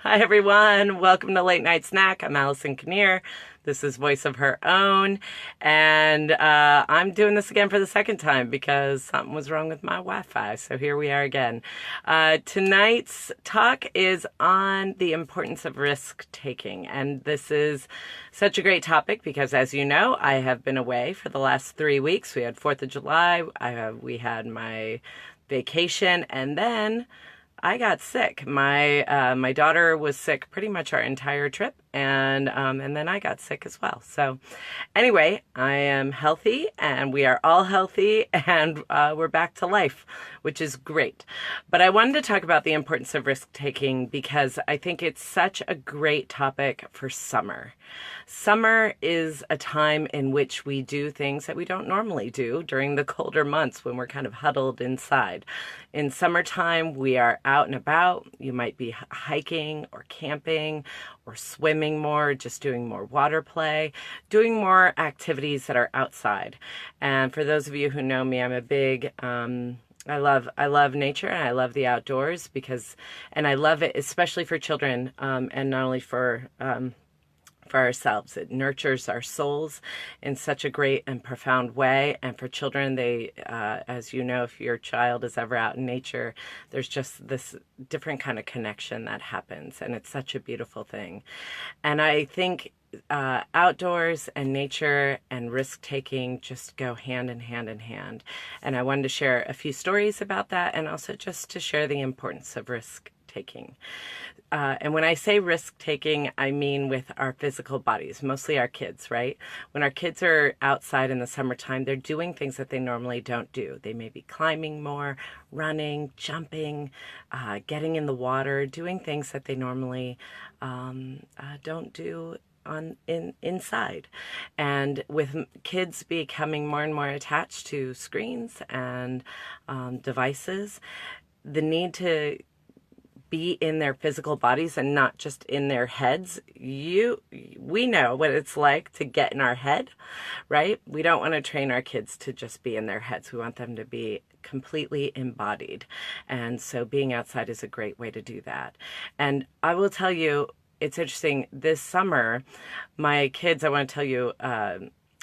Hi, everyone. Welcome to Late Night Snack. I'm Allison Kinnear. This is Voice of Her Own. And I'm doing this again for the second time because something was wrong with my Wi-Fi. So here we are again. Tonight's talk is on the importance of risk taking. And this is such a great topic because, as you know, I have been away for the last 3 weeks. We had 4th of July. We had my vacation, and then I got sick. My daughter was sick pretty much our entire trip, and then I got sick as well. So anyway, I am healthy, and we are all healthy, and we're back to life, which is great. But I wanted to talk about the importance of risk taking because I think it's such a great topic for summer. Summer is a time in which we do things that we don't normally do during the colder months when we're kind of huddled inside. In summertime, we are out and about. You might be hiking or camping or swimming more, just doing more water play, doing more activities that are outside. And for those of you who know me, I'm a big I love nature and I love the outdoors and I love it especially for children, and not only for ourselves. It nurtures our souls in such a great and profound way. And for children, as you know, if your child is ever out in nature, there's just this different kind of connection that happens. And it's such a beautiful thing. And I think outdoors and nature and risk taking just go hand in hand in hand. And I wanted to share a few stories about that and also just to share the importance of risk taking. And when I say risk taking, I mean with our physical bodies, mostly our kids, right? When our kids are outside in the summertime, they're doing things that they normally don't do. They may be climbing more, running, jumping, getting in the water, doing things that they normally don't do inside. And with kids becoming more and more attached to screens and devices, the need to be in their physical bodies and not just in their heads. We know what it's like to get in our head, right? We don't want to train our kids to just be in their heads. We want them to be completely embodied. And so being outside is a great way to do that. And I will tell you, it's interesting, this summer, my kids, I want to tell you,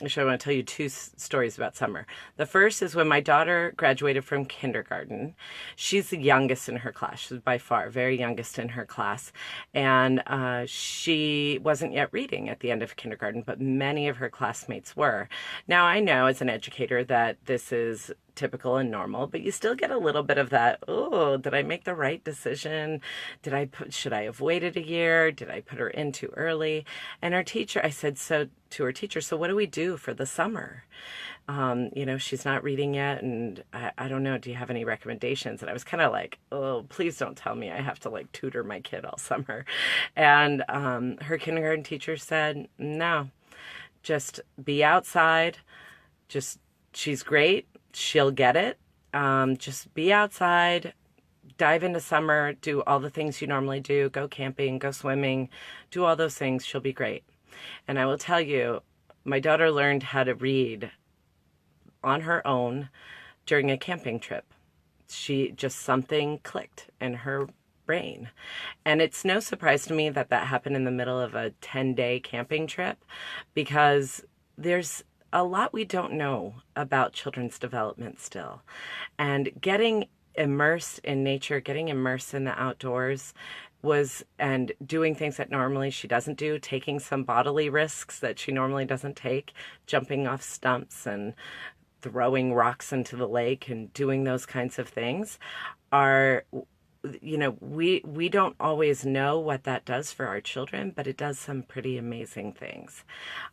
actually, I want to tell you two stories about summer. The first is when my daughter graduated from kindergarten. She's the youngest in her class. She's by far very youngest in her class. And she wasn't yet reading at the end of kindergarten, but many of her classmates were. Now, I know as an educator that this is typical and normal, but you still get a little bit of that, oh, did I make the right decision? Should I have waited a year? Did I put her in too early? And her teacher, I said to her teacher, so what do we do for the summer? She's not reading yet, and I don't know, do you have any recommendations? And I was kind of like, oh, please don't tell me I have to like tutor my kid all summer. And her kindergarten teacher said, no, just be outside. She's great. She'll get it. Just be outside, dive into summer, do all the things you normally do, go camping, go swimming, do all those things. She'll be great. And I will tell you, my daughter learned how to read on her own during a camping trip. Something clicked in her brain. And it's no surprise to me that happened in the middle of a 10-day camping trip because there's a lot we don't know about children's development still. And getting immersed in nature, getting immersed in the outdoors and doing things that normally she doesn't do, taking some bodily risks that she normally doesn't take, jumping off stumps and throwing rocks into the lake and doing those kinds of things we don't always know what that does for our children, but it does some pretty amazing things.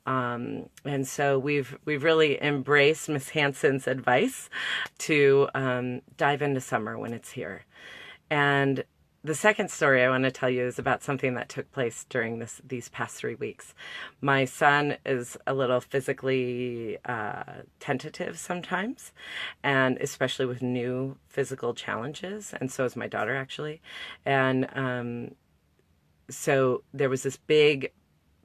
And so we've really embraced Miss Hanson's advice to dive into summer when it's here. And the second story I want to tell you is about something that took place during these past 3 weeks. My son is a little physically tentative sometimes, and especially with new physical challenges, and so is my daughter, actually. And so there was this big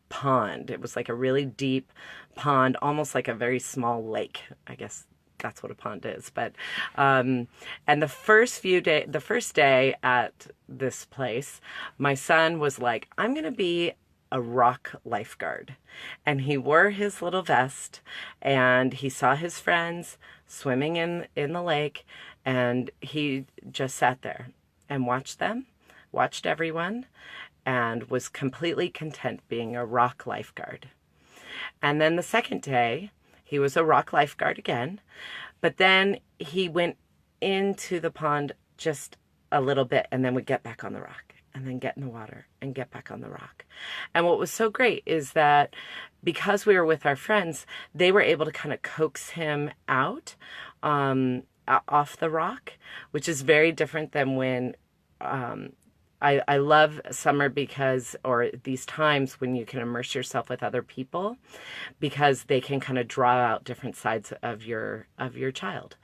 pond. It was like a really deep pond, almost like a very small lake, I guess that's what a pond is. But and the first day at this place, my son was like, I'm gonna be a rock lifeguard. And he wore his little vest and he saw his friends swimming in the lake, and he just sat there and watched them, watched everyone, and was completely content being a rock lifeguard. And then the second day, he was a rock lifeguard again, but then he went into the pond just a little bit and then would get back on the rock and then get in the water and get back on the rock. And what was so great is that because we were with our friends, they were able to kind of coax him out off the rock, which is very different than when I love summer because, or these times when you can immerse yourself with other people, because they can kind of draw out different sides of your child.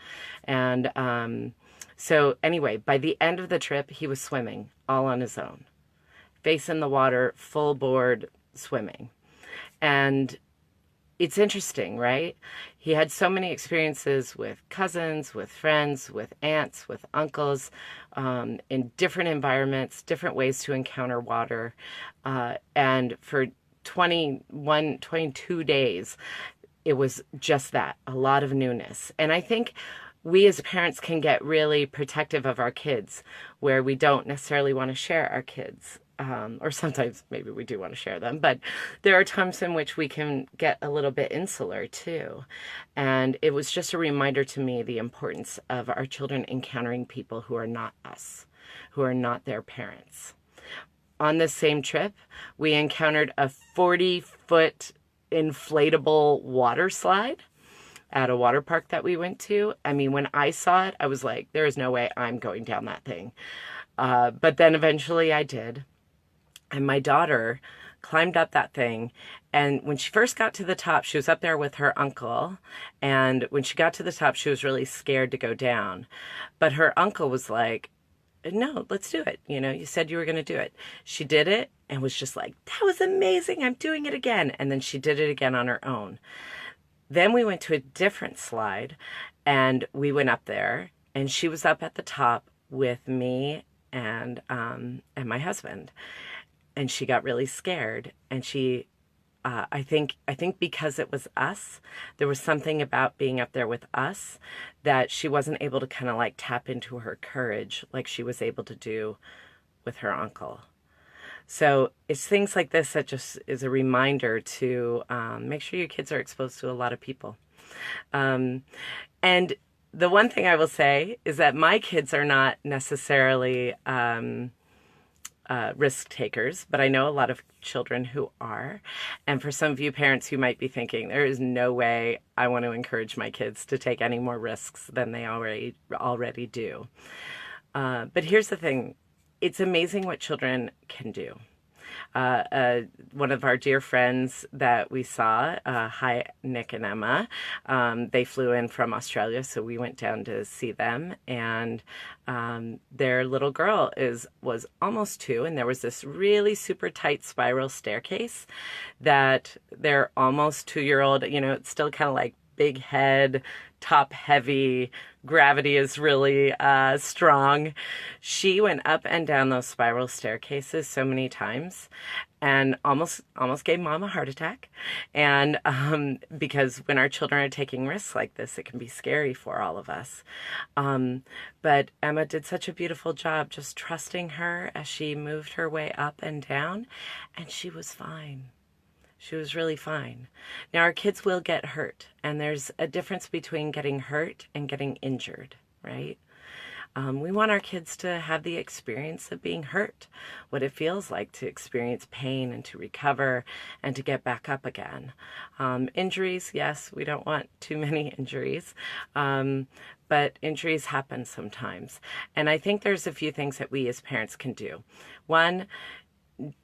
And so anyway, by the end of the trip, he was swimming all on his own, face in the water, full board swimming. And it's interesting, right? He had so many experiences with cousins, with friends, with aunts, with uncles, in different environments, different ways to encounter water. And for 22 days, it was just that, a lot of newness. And I think we as parents can get really protective of our kids, where we don't necessarily want to share our kids. Or sometimes maybe we do want to share them, but there are times in which we can get a little bit insular too. And it was just a reminder to me the importance of our children encountering people who are not us, who are not their parents. On this same trip, we encountered a 40-foot inflatable water slide at a water park that we went to. I mean, when I saw it, I was like, there is no way I'm going down that thing. But then eventually I did. And my daughter climbed up that thing. And when she first got to the top, she was up there with her uncle. And when she got to the top, she was really scared to go down. But her uncle was like, no, let's do it. You know, you said you were going to do it. She did it and was just like, that was amazing. I'm doing it again. And then she did it again on her own. Then we went to a different slide and we went up there, and she was up at the top with me and my husband. And she got really scared, and she, I think because it was us, there was something about being up there with us that she wasn't able to kind of like tap into her courage like she was able to do with her uncle. So it's things like this that just is a reminder to make sure your kids are exposed to a lot of people. And the one thing I will say is that my kids are not necessarily risk takers, but I know a lot of children who are. And for some of you parents who might be thinking, there is no way I want to encourage my kids to take any more risks than they already do. But here's the thing. It's amazing what children can do. One of our dear friends that we saw, hi, Nick and Emma, they flew in from Australia, so we went down to see them, and their little girl was almost 2, and there was this really super tight spiral staircase that their almost 2-year-old, you know, it's still kind of like big head, top heavy, gravity is really strong. She went up and down those spiral staircases so many times and almost gave mom a heart attack. And because when our children are taking risks like this, it can be scary for all of us. But Emma did such a beautiful job just trusting her as she moved her way up and down, and she was fine. She was really fine. Now, our kids will get hurt, and there's a difference between getting hurt and getting injured, right? We want our kids to have the experience of being hurt, what it feels like to experience pain and to recover and to get back up again. Injuries, yes, we don't want too many injuries, but injuries happen sometimes. And I think there's a few things that we as parents can do. One,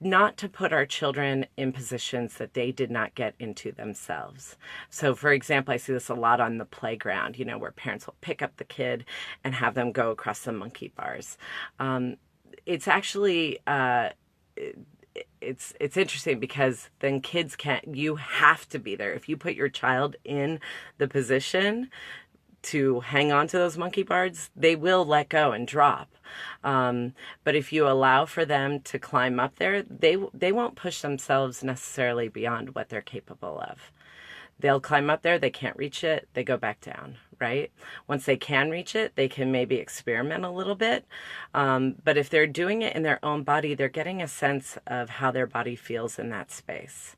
not to put our children in positions that they did not get into themselves. So, for example, I see this a lot on the playground, you know, where parents will pick up the kid and have them go across the monkey bars. It's actually, it's interesting because then kids you have to be there. If you put your child in the position to hang on to those monkey bars, they will let go and drop. But if you allow for them to climb up there, they won't push themselves necessarily beyond what they're capable of. They'll climb up there, they can't reach it, they go back down, right? Once they can reach it, they can maybe experiment a little bit. But if they're doing it in their own body, they're getting a sense of how their body feels in that space.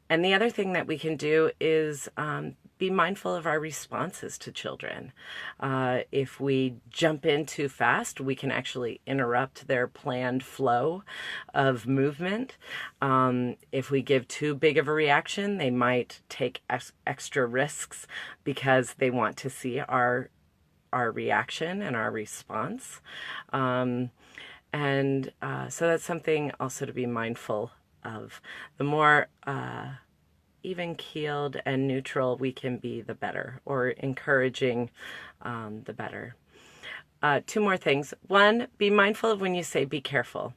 And the other thing that we can do is be mindful of our responses to children. If we jump in too fast, we can actually interrupt their planned flow of movement. If we give too big of a reaction, they might take extra risks because they want to see our reaction and our response. So that's something also to be mindful of. The more even-keeled and neutral we can be, the better, or encouraging, the better. Two more things. One, be mindful of when you say be careful.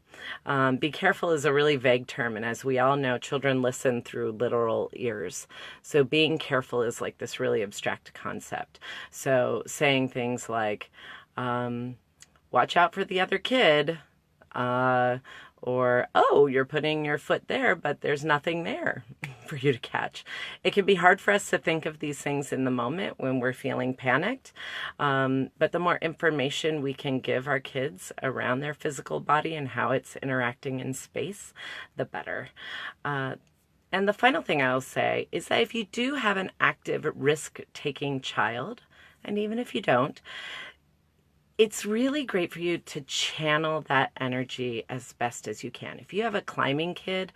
Be careful is a really vague term, and as we all know, children listen through literal ears. So being careful is like this really abstract concept. So saying things like, watch out for the other kid, or, oh, you're putting your foot there, but there's nothing there for you to catch. It can be hard for us to think of these things in the moment when we're feeling panicked. But the more information we can give our kids around their physical body and how it's interacting in space, the better. And the final thing I'll say is that if you do have an active risk-taking child, and even if you don't, it's really great for you to channel that energy as best as you can. If you have a climbing kid,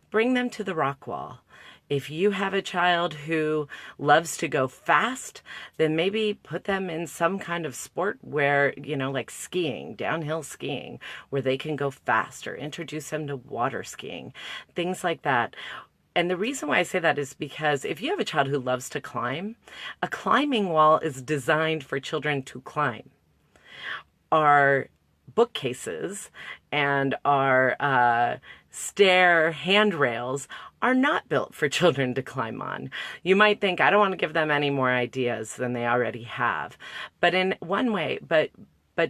bring them to the rock wall. If you have a child who loves to go fast, then maybe put them in some kind of sport where, like skiing, downhill skiing, where they can go fast, or introduce them to water skiing, things like that. And the reason why I say that is because if you have a child who loves to climb, a climbing wall is designed for children to climb. Our bookcases and our stair handrails are not built for children to climb on. You might think, I don't want to give them any more ideas than they already have. But in one way, but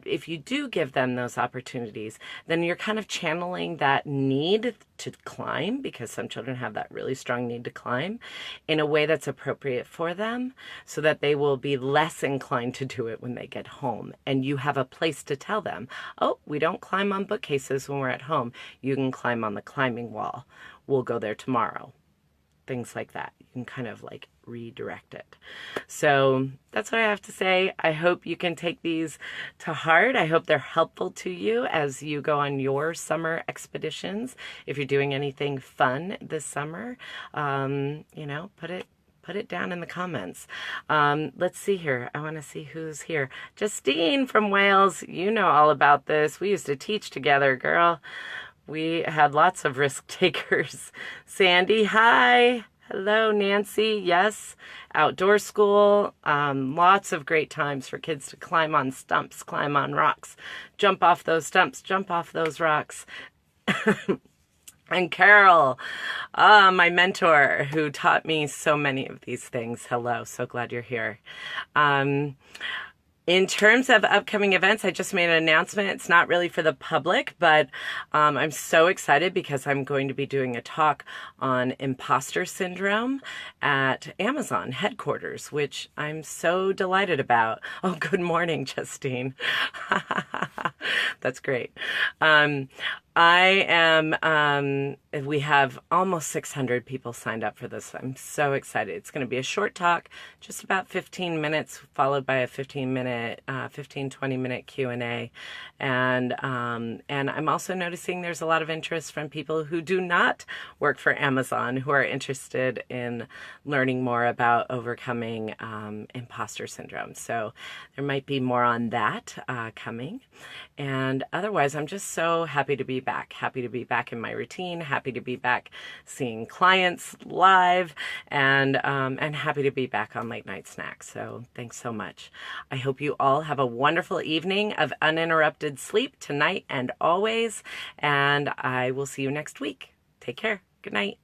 if you do give them those opportunities, then you're kind of channeling that need to climb, because some children have that really strong need to climb, in a way that's appropriate for them, so that they will be less inclined to do it when they get home. And you have a place to tell them, oh, we don't climb on bookcases when we're at home. You can climb on the climbing wall. We'll go there tomorrow. Things like that. You can kind of like redirect it. So that's what I have to say. I hope you can take these to heart. I hope they're helpful to you as you go on your summer expeditions. If you're doing anything fun this summer, put it down in the comments. Let's see here. I want to see who's here. Justine from Wales. You know all about this. We used to teach together, girl. We had lots of risk takers. Sandy, hi. Hello, Nancy. Yes, outdoor school. Lots of great times for kids to climb on stumps, climb on rocks, jump off those stumps, jump off those rocks. And Carol, my mentor, who taught me so many of these things. Hello, so glad you're here. In terms of upcoming events, I just made an announcement. It's not really for the public, but I'm so excited because I'm going to be doing a talk on imposter syndrome at Amazon headquarters, which I'm so delighted about. Oh, good morning, Justine. That's great. We have almost 600 people signed up for this. I'm so excited. It's going to be a short talk, just about 15 minutes, followed by a 20-minute Q&A. And I'm also noticing there's a lot of interest from people who do not work for Amazon, who are interested in learning more about overcoming imposter syndrome. So there might be more on that coming. And otherwise, I'm just so happy to be back in my routine, happy to be back seeing clients live, and happy to be back on Late Night Snack. So thanks so much. I hope you all have a wonderful evening of uninterrupted sleep tonight and always, and I will see you next week. Take care. Good night.